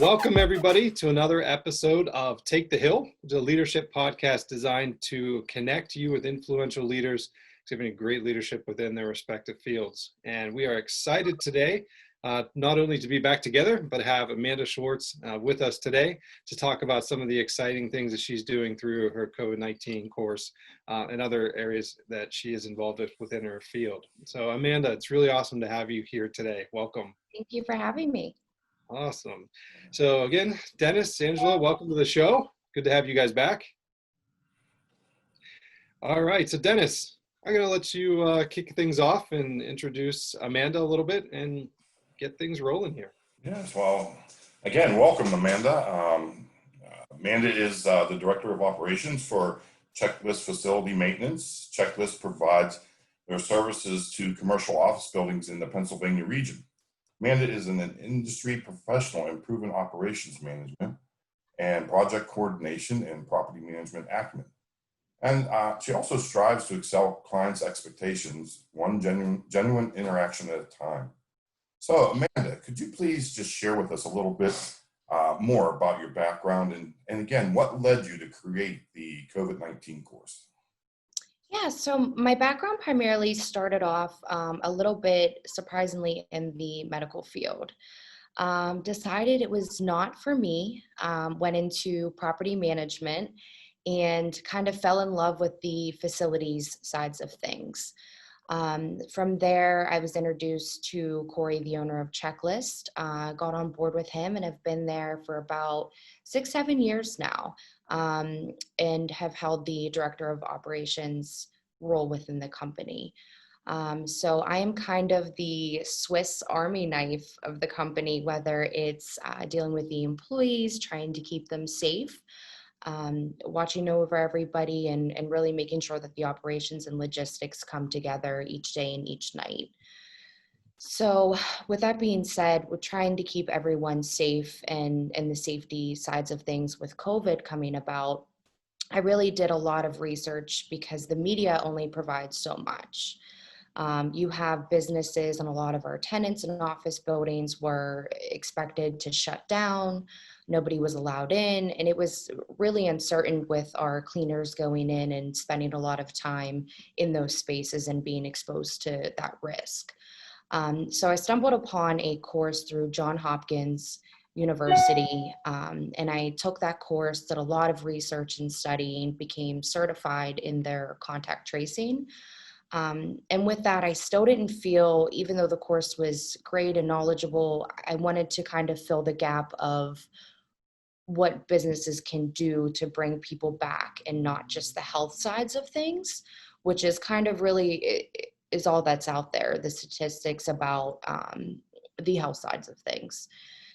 Welcome, everybody, to another episode of Take the Hill, the leadership podcast designed to connect you with influential leaders exhibiting great leadership within their respective fields. And we are excited today, not only to be back together, but have Amanda Schwartz with us today to talk about some of the exciting things that she's doing through her COVID-19 course and other areas that she is involved with within her field. So Amanda, it's really awesome to have you here today. Welcome. Thank you for having me. Awesome. So again, Dennis, Angelo, welcome to the show. Good to have you guys back. All right, so Dennis, I'm going to let you kick things off and introduce Amanda a little bit and get things rolling here. Yes, well, again, welcome, Amanda. Amanda is the Director of Operations for Checklist Facility Maintenance. Checklist provides their services to commercial office buildings in the Pennsylvania region. Amanda is an industry professional in proven operations management and project coordination and property management acumen. And she also strives to excel clients' expectations, one genuine interaction at a time. So Amanda, could you please just share with us a little bit more about your background and again, what led you to create the COVID-19 course? Yeah, so my background primarily started off a little bit surprisingly in the medical field. Decided it was not for me, went into property management and kind of fell in love with the facilities sides of things. From there, I was introduced to Corey, the owner of Checklist, got on board with him and have been there for about 6-7 years now, and have held the director of operations role within the company. So I am kind of the Swiss Army knife of the company, whether it's dealing with the employees, trying to keep them safe, watching over everybody and really making sure that the operations and logistics come together each day and each night. So with that being said, we're trying to keep everyone safe and the safety sides of things with COVID coming about. I really did a lot of research because the media only provides so much. You have businesses and a lot of our tenants in office buildings were expected to shut down. Nobody was allowed in, and it was really uncertain with our cleaners going in and spending a lot of time in those spaces and being exposed to that risk. So I stumbled upon a course through Johns Hopkins University, and I took that course, did a lot of research and studying, became certified in their contact tracing. And with that, I still didn't feel, even though the course was great and knowledgeable, I wanted to kind of fill the gap of what businesses can do to bring people back and not just the health sides of things, which is kind of really is all that's out there, the statistics about the health sides of things.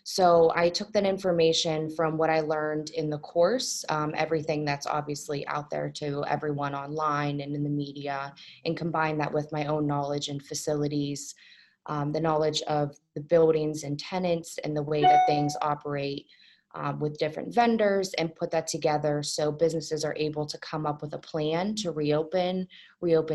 So I took that information from what I learned in the course, everything that's obviously out there to everyone online and in the media, and combined that with my own knowledge and facilities, the knowledge of the buildings and tenants and the way that things operate with different vendors, and put that together so businesses are able to come up with a plan to reopen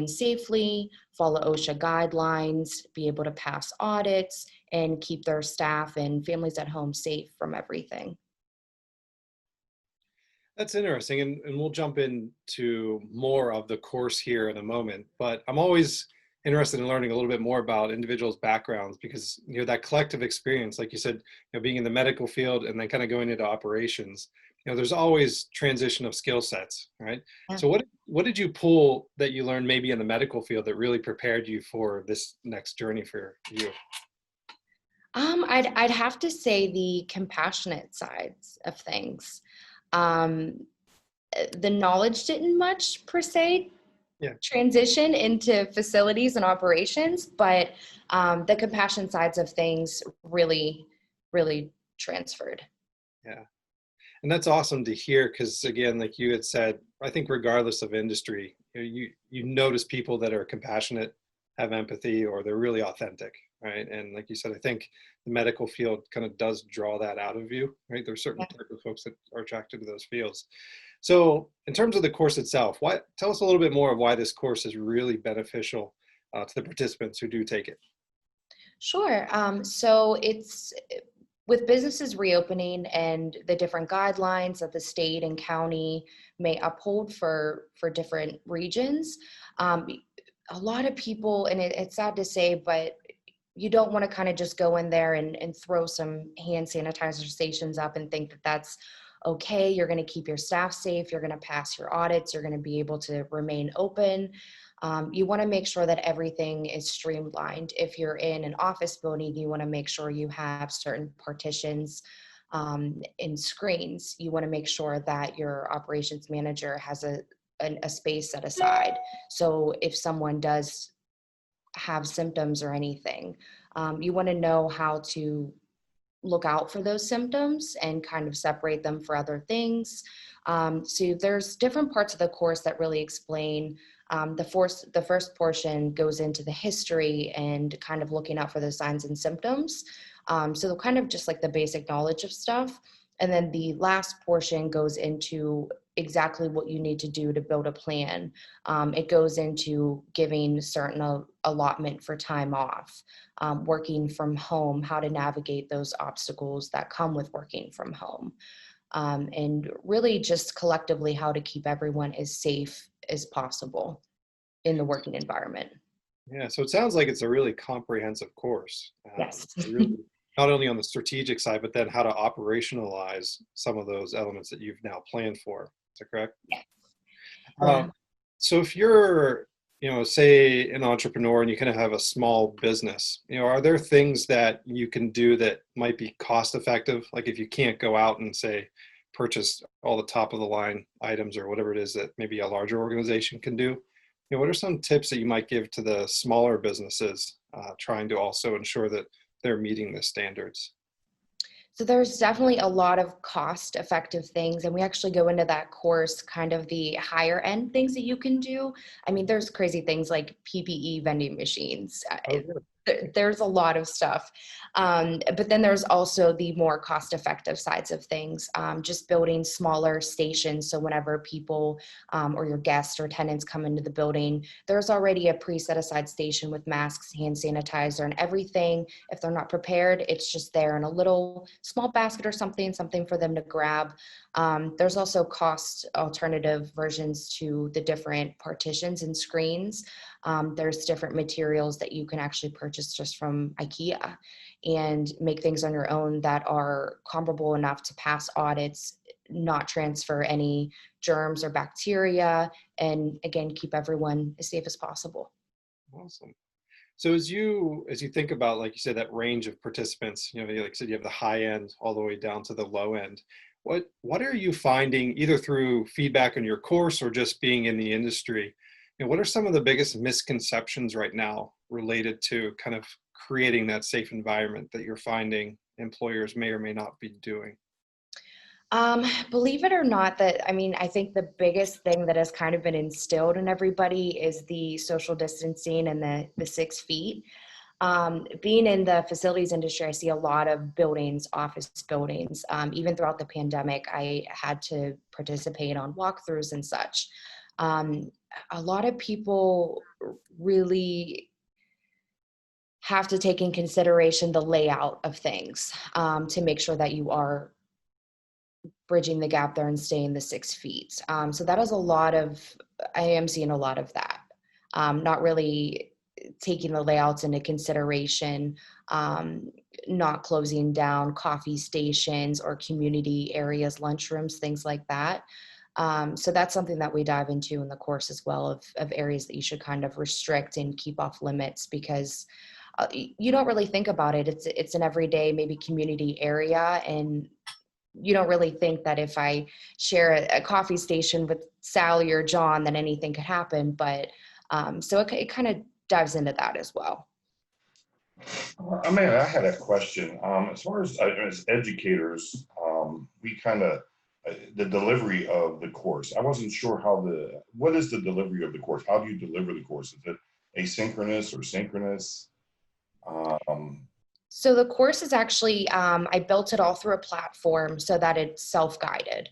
safely, follow OSHA guidelines, be able to pass audits, and keep their staff and families at home safe from everything. That's interesting, and we'll jump into more of the course here in a moment, but I'm always interested in learning a little bit more about individuals' backgrounds because, you know, that collective experience, like you said, you know, being in the medical field and then kind of going into operations, you know, there's always transition of skill sets, right? Yeah. So what did you pull that you learned maybe in the medical field that really prepared you for this next journey for you? I'd have to say the compassionate sides of things. The knowledge didn't much per se transition into facilities and operations, but the compassion sides of things really, really transferred. Yeah. And that's awesome to hear because, again, like you had said, I think regardless of industry, you notice people that are compassionate, have empathy, or they're really authentic, right? And like you said, I think the medical field kind of does draw that out of you, right? There's certain type of folks that are attracted to those fields. So in terms of the course itself, tell us a little bit more of why this course is really beneficial to the participants who do take it. Sure. So it's with businesses reopening and the different guidelines that the state and county may uphold for different regions, a lot of people, and it's sad to say, but you don't want to kind of just go in there and throw some hand sanitizer stations up and think that that's okay. You're going to keep your staff safe. You're going to pass your audits. You're going to be able to remain open. You want to make sure that everything is streamlined. If you're in an office building, you want to make sure you have certain partitions and screens. You want to make sure that your operations manager has a space set aside. So if someone does have symptoms or anything, you want to know how to look out for those symptoms and kind of separate them for other things. So there's different parts of the course that really explain. The first portion goes into the history and kind of looking out for the signs and symptoms. So they're kind of just like the basic knowledge of stuff. And then the last portion goes into exactly what you need to do to build a plan. It goes into giving certain allotment for time off, working from home, how to navigate those obstacles that come with working from home, and really just collectively how to keep everyone as safe as possible in the working environment. Yeah, so it sounds like it's a really comprehensive course. Yes. Really, not only on the strategic side, but then how to operationalize some of those elements that you've now planned for. Is that correct? Yeah. So if you're, say an entrepreneur and you kind of have a small business, are there things that you can do that might be cost effective? Like if you can't go out and say, purchase all the top of the line items or whatever it is that maybe a larger organization can do. What are some tips that you might give to the smaller businesses trying to also ensure that they're meeting the standards? So there's definitely a lot of cost effective things. And we actually go into that course, kind of the higher end things that you can do. I mean, there's crazy things like PPE vending machines. Oh, good. There's a lot of stuff. But then there's also the more cost effective sides of things, just building smaller stations. So whenever people or your guests or tenants come into the building, there's already a pre-set aside station with masks, hand sanitizer, and everything. If they're not prepared, it's just there in a little small basket or something for them to grab. There's also cost alternative versions to the different partitions and screens. There's different materials that you can actually purchase just from IKEA and make things on your own that are comparable enough to pass audits, not transfer any germs or bacteria, and again, keep everyone as safe as possible. Awesome. So as you think about, like you said, that range of participants, like you said, you have the high end all the way down to the low end. What are you finding either through feedback on your course or just being in the industry? What are some of the biggest misconceptions right now related to kind of creating that safe environment that you're finding employers may or may not be doing? Believe it or not, I think the biggest thing that has kind of been instilled in everybody is the social distancing and the 6 feet. Being in the facilities industry, I see a lot of buildings, office buildings. Even throughout the pandemic, I had to participate on walkthroughs and such. A lot of people really have to take in consideration the layout of things to make sure that you are bridging the gap there and staying the 6 feet. So that is I am seeing a lot of that. Not really taking the layouts into consideration, not closing down coffee stations or community areas, lunchrooms, things like that. So that's something that we dive into in the course as well, of areas that you should kind of restrict and keep off limits, because you don't really think about it. It's an everyday, maybe community area, and you don't really think that if I share a coffee station with Sally or John, that anything could happen. But so it kind of dives into that as well. Amanda, I had a question. As far as educators, we kind of, the delivery of the course, I wasn't sure what is the delivery of the course? How do you deliver the course? Is it asynchronous or synchronous? So the course is actually, I built it all through a platform so that it's self-guided.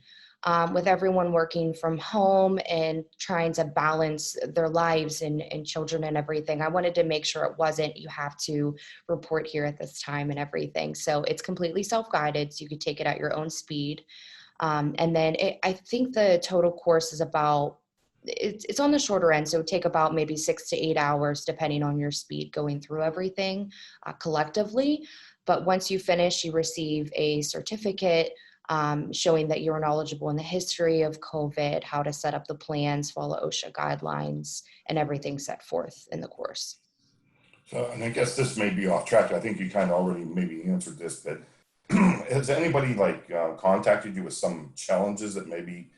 with everyone working from home and trying to balance their lives and children and everything, I wanted to make sure it wasn't, you have to report here at this time and everything. So it's completely self-guided, so you could take it at your own speed. And then I think the total course is about, it's on the shorter end, so it would take about maybe 6 to 8 hours, depending on your speed going through everything collectively. But once you finish, you receive a certificate showing that you're knowledgeable in the history of COVID, how to set up the plans, follow OSHA guidelines, and everything set forth in the course. So, and I guess this may be off track. I think you kind of already maybe answered this, but has anybody contacted you with some challenges that maybe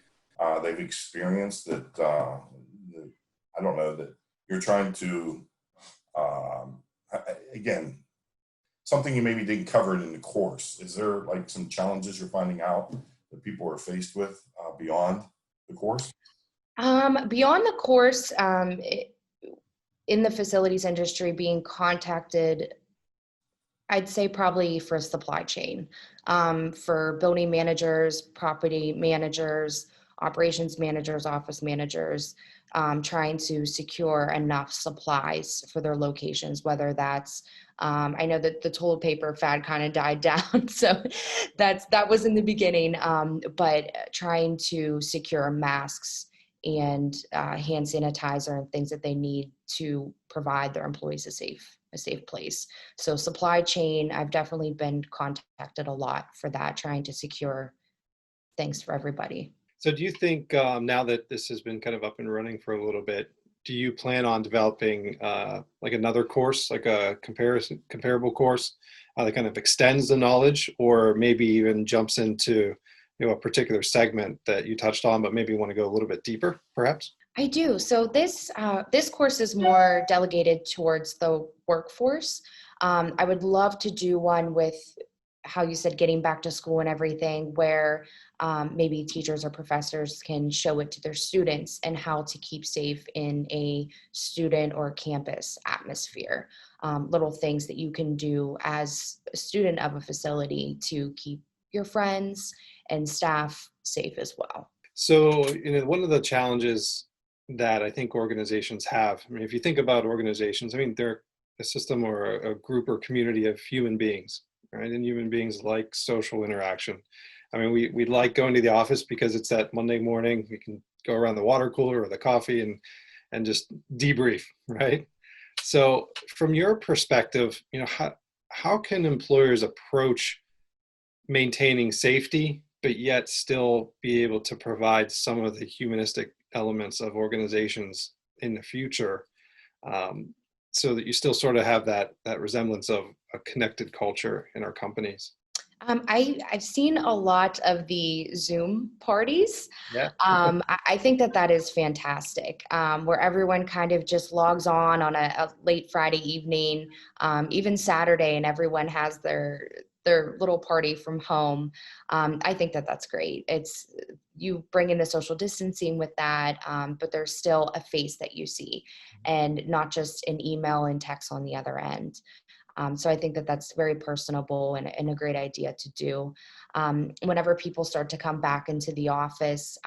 they've experienced that I don't know, that you're trying to again, something you maybe didn't cover in the course? Is there like some challenges you're finding out that people are faced with beyond the course? Beyond the course, in the facilities industry, being contacted, I'd say probably for supply chain, for building managers, property managers, operations managers, office managers, trying to secure enough supplies for their locations, whether that's, I know that the toilet paper fad kind of died down, so that was in the beginning, but trying to secure masks and hand sanitizer and things that they need to provide their employees a safe place. So supply chain, I've definitely been contacted a lot for that, trying to secure things for everybody. So do you think now that this has been kind of up and running for a little bit, do you plan on developing like another course, like a comparable course that kind of extends the knowledge, or maybe even jumps into a particular segment that you touched on, but maybe want to go a little bit deeper, perhaps? I do. So this course is more delegated towards the workforce. I would love to do one with how you said getting back to school and everything, where maybe teachers or professors can show it to their students and how to keep safe in a student or campus atmosphere. Little things that you can do as a student of a facility to keep your friends and staff safe as well. So, one of the challenges that I think organizations have, I mean, if you think about organizations, I mean, they're a system or a group or community of human beings, right? And human beings like social interaction. I mean, we like going to the office because it's that Monday morning, we can go around the water cooler or the coffee and just debrief, right? So from your perspective, how can employers approach maintaining safety, but yet still be able to provide some of the humanistic elements of organizations in the future, so that you still sort of have that resemblance of a connected culture in our companies? I've seen a lot of the Zoom parties. Yeah. I think that is fantastic, where everyone kind of just logs on a late Friday evening, even Saturday, and everyone has their little party from home. I think that's great. It's, you bring in the social distancing with that, but there's still a face that you see, and not just an email and text on the other end. So I think that's very personable and a great idea to do. Whenever people start to come back into the office,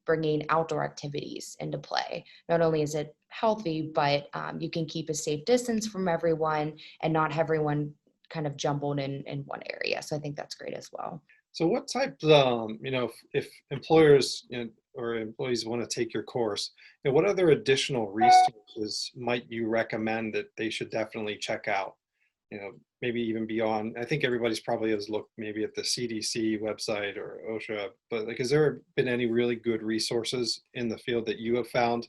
bringing outdoor activities into play. Not only is it healthy, but you can keep a safe distance from everyone and not have everyone kind of jumbled in one area. So I think that's great as well. So what types, if employers or employees want to take your course, what other additional resources might you recommend that they should definitely check out? Maybe even beyond, I think everybody's probably has looked maybe at the CDC website or OSHA, but has there been any really good resources in the field that you have found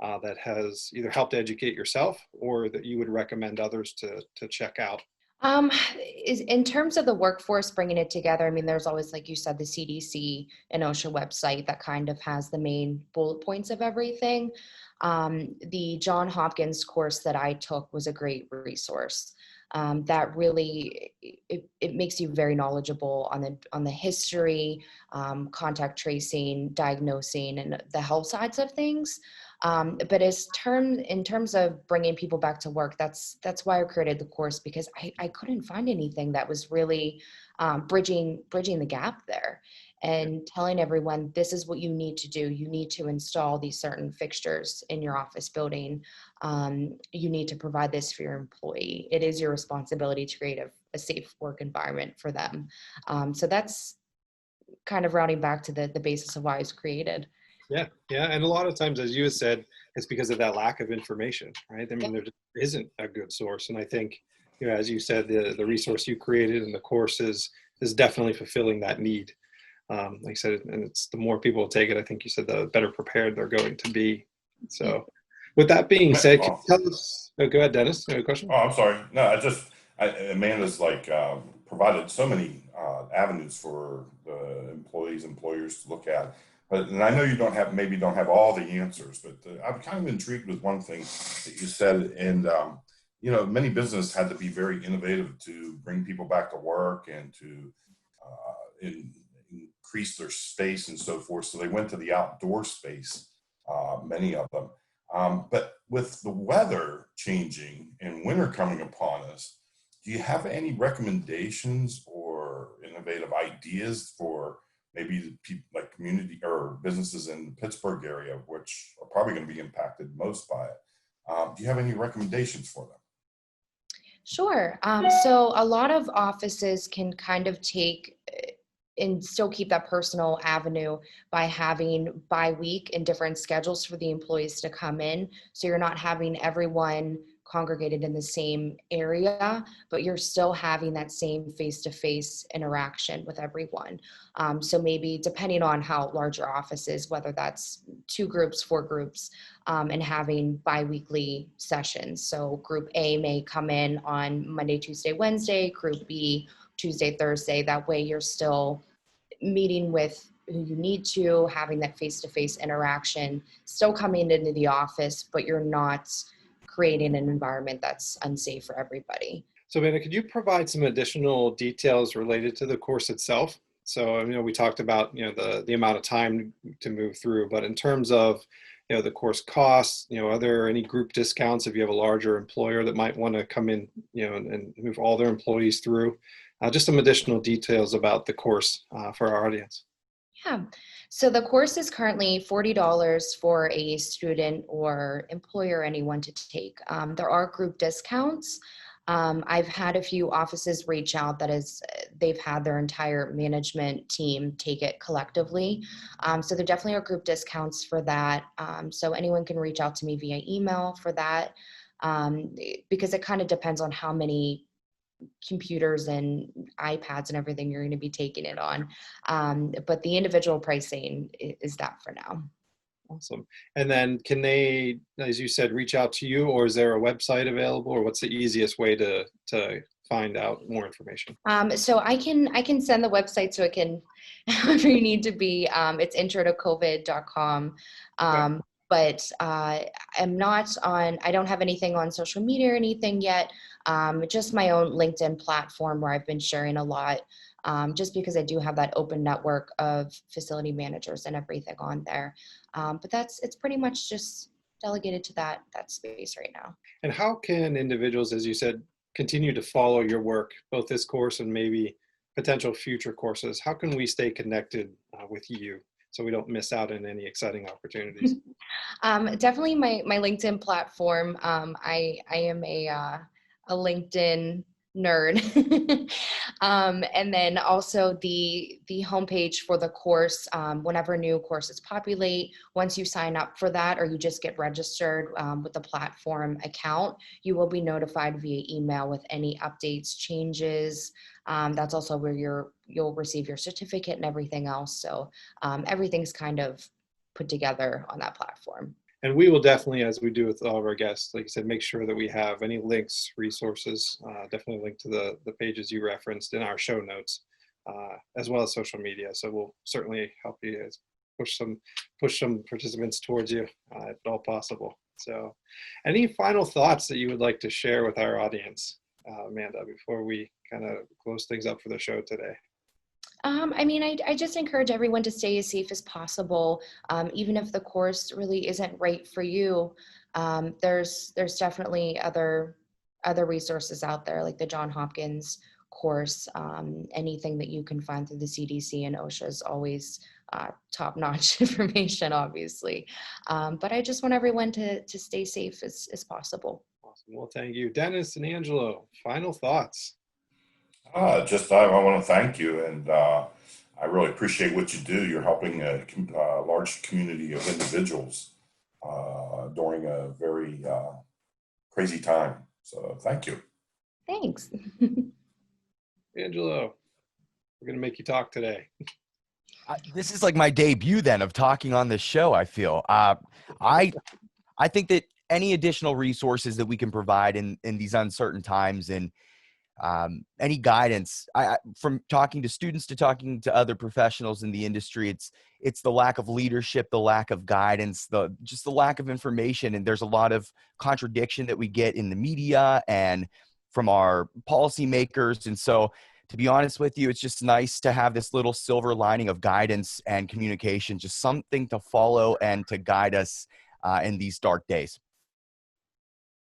that has either helped educate yourself or that you would recommend others to check out? Is in terms of the workforce, bringing it together, I mean, there's always, like you said, the CDC and OSHA website that kind of has the main bullet points of everything. The Johns Hopkins course that I took was a great resource. That really, it makes you very knowledgeable on the history, contact tracing, diagnosing, and the health sides of things. But in terms of bringing people back to work, that's why I created the course, because I couldn't find anything that was really bridging the gap there. and telling everyone, this is what you need to do. You need to install these certain fixtures in your office building. You need to provide this for your employee. It is your responsibility to create a safe work environment for them. So that's kind of rounding back to the basis of why it was created. Yeah, yeah, and a lot of times, as you said, it's because of that lack of information, right? I mean, there just isn't a good source, and I think, as you said, the resource you created and the course is definitely fulfilling that need. Like I said, and it's the more people take it, I think you said, the better prepared they're going to be. So, with that being said, can you tell us? Oh, go ahead, Dennis. You have a question? Oh, I'm sorry. No, Amanda's provided so many avenues for the employers to look at. But and I know you maybe don't have all the answers, but I'm kind of intrigued with one thing that you said. And many businesses had to be very innovative to bring people back to work and to increase their space and so forth. So they went to the outdoor space, many of them. But with the weather changing and winter coming upon us, do you have any recommendations or innovative ideas for maybe the people like community or businesses in the Pittsburgh area, which are probably going to be impacted most by it? Do you have any recommendations for them? Sure. So a lot of offices can kind of take and still keep that personal avenue by having bi-week and different schedules for the employees to come in. So you're not having everyone congregated in the same area, but you're still having that same face-to-face interaction with everyone. So maybe depending on how large your office is, whether that's 2 groups, 4 groups, and having bi-weekly sessions. So group A may come in on Monday, Tuesday, Wednesday, group B Tuesday, Thursday. That way you're still meeting with who you need to, having that face-to-face interaction, still coming into the office, but you're not creating an environment that's unsafe for everybody. So, Amanda, could you provide some additional details related to the course itself? So, we talked about, the amount of time to move through, but in terms of, the course costs, are there any group discounts if you have a larger employer that might want to come in, and move all their employees through? Just some additional details about the course for our audience. Yeah, so the course is currently $40 for a student or employer, anyone to take. There are group discounts. I've had a few offices reach out they've had their entire management team take it collectively. So there definitely are group discounts for that. So anyone can reach out to me via email for that, because it kind of depends on how many computers and iPads and everything you're going to be taking it on. But the individual pricing is that for now. Awesome. And then can they, as you said, reach out to you, or is there a website available, or what's the easiest way to find out more information? So I can send the website so it can, however you need to be. It's introtocovid.com. Okay. But I'm not on, I don't have anything on social media or anything yet. Just my own LinkedIn platform where I've been sharing a lot, just because I do have that open network of facility managers and everything on there. But it's pretty much just delegated to that space right now. And how can individuals, as you said, continue to follow your work, both this course and maybe potential future courses? How can we stay connected with you so we don't miss out on any exciting opportunities? Definitely my LinkedIn platform. I am a LinkedIn nerd. And then also the homepage for the course, whenever new courses populate, once you sign up for that or you just get registered with the platform account, you will be notified via email with any updates, changes. That's also where you'll receive your certificate and everything else. So everything's kind of put together on that platform. And we will definitely, as we do with all of our guests, like I said, make sure that we have any links, resources, definitely link to the pages you referenced in our show notes, as well as social media. So we'll certainly help you guys push some participants towards you if at all possible. So any final thoughts that you would like to share with our audience, Amanda, before we kind of close things up for the show today? I just encourage everyone to stay as safe as possible. Even if the course really isn't right for you, there's definitely other resources out there like the Johns Hopkins course, anything that you can find through the CDC and OSHA is always top-notch information, obviously. But I just want everyone to stay safe as possible. Awesome. Well, thank you. Dennis and Angelo, final thoughts. I want to thank you, and I really appreciate what you do. You're helping a large community of individuals during a very crazy time. So thank you. Thanks. Angelo, we're going to make you talk today. This is like my debut then of talking on this show, I feel. I think that any additional resources that we can provide in these uncertain times, and any guidance, from talking to students to talking to other professionals in the industry, it's the lack of leadership, the lack of guidance, just the lack of information. And there's a lot of contradiction that we get in the media and from our policymakers. And so, to be honest with you, it's just nice to have this little silver lining of guidance and communication, just something to follow and to guide us in these dark days.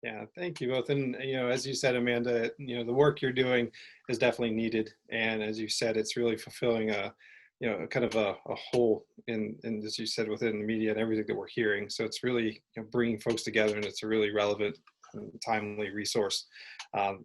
Yeah, thank you both. And, as you said, Amanda, the work you're doing is definitely needed. And as you said, it's really fulfilling kind of a hole in, as you said, within the media and everything that we're hearing. So it's really bringing folks together, and it's a really relevant and timely resource. So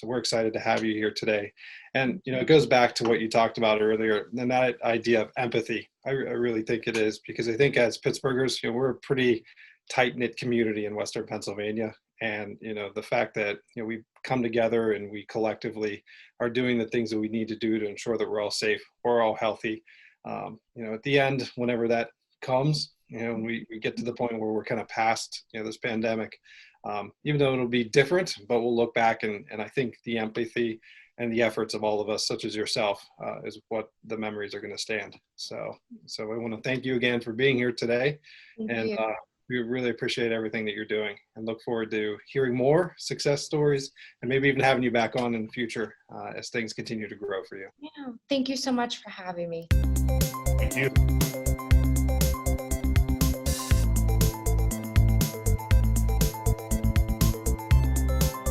we're excited to have you here today. And, it goes back to what you talked about earlier, and that idea of empathy. I really think it is, because I think as Pittsburghers, we're a pretty tight-knit community in Western Pennsylvania. And, the fact that, we come together and we collectively are doing the things that we need to do to ensure that we're all safe, we're all healthy. At the end, whenever that comes, we get to the point where we're kind of past, this pandemic, even though it'll be different, but we'll look back and I think the empathy and the efforts of all of us, such as yourself, is what the memories are going to stand. So I want to thank you again for being here today. Thank you. We really appreciate everything that you're doing, and look forward to hearing more success stories and maybe even having you back on in the future as things continue to grow for you. Yeah. Thank you so much for having me. Thank you.